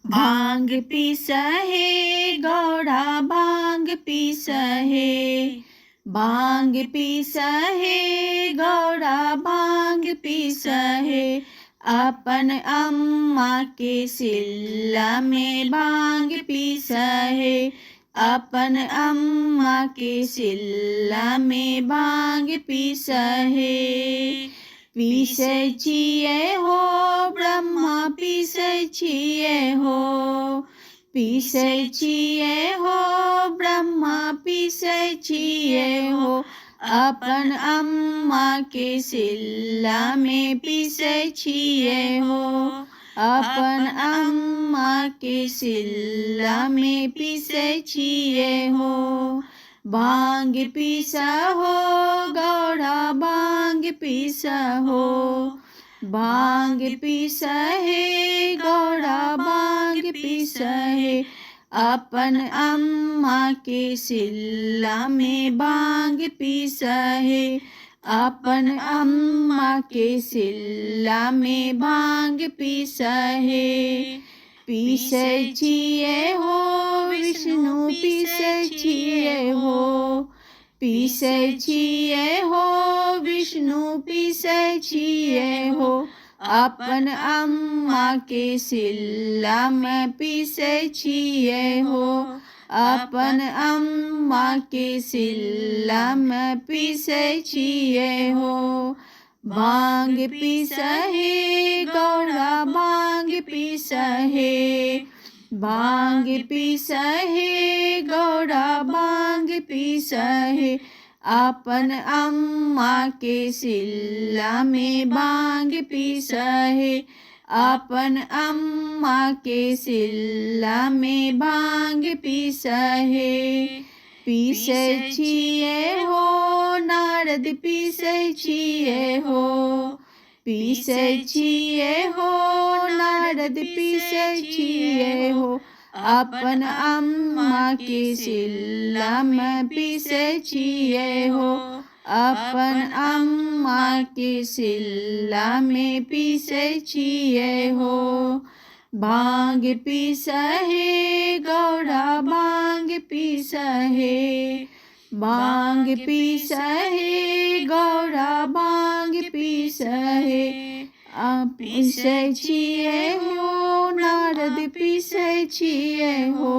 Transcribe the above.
भांग पिसहे गौड़ा भांग पिसहे, भांग पिसहे गौड़ा भांग पिसहे, अपन अम्मा के सिल्ला में भांग पिसहे, अपन अम्मा के सिल्ला में भांग पिसहे। पीसै छियै हो ब्रह्मा पीसै छियै हो, पीसै छियै हो ब्रह्मा पीसै छियै हो, अपन अम्मा के सिल्ला में पीसै छियै हो, अपन अम्मा के सिल्ला में पीसै छियै हो। भांग पीसा हो गौड़ा भांग पीसा हो, भांग पिसहे गौड़ा भांग पिसहे, अपन अम्मा के सिल्ला में भांग पिसहे, अपन अम्मा के सिल्ला में भांग पिसहे। पीसै छियै हो विष्णु पीसै छियै हो, पीसै छियै हो विष्णु पीसै छियै हो, अपन अम्मा के सिल्ला में पीसै छियै हो, अपन अम्मा के सिल्ला में पीसै छियै हो। भांग पिसहे गौड़ा भांग पिसहे, भांग पिसहे गौड़ा भांग पिसहे, अपन अम्मा के सिल्ला में भांग पिसहे, अपन अम्मा के सिल्ला में भांग पिसहे। पीसै छियै हो नारद पीसै छियै हो, पीसै छियै हो नारद पीसै छियै हो, अपन अम्मा के सिल्ला में पीसै छियै हो, अपन अम्मा के सिल्ला में पीसै छियै हो। भांग पिसहे गौड़ा भांग पिसहे, भांग पिसहे गौड़ा भांग पिसहे, पीसै छियै हो नारद पीसै छियै हो।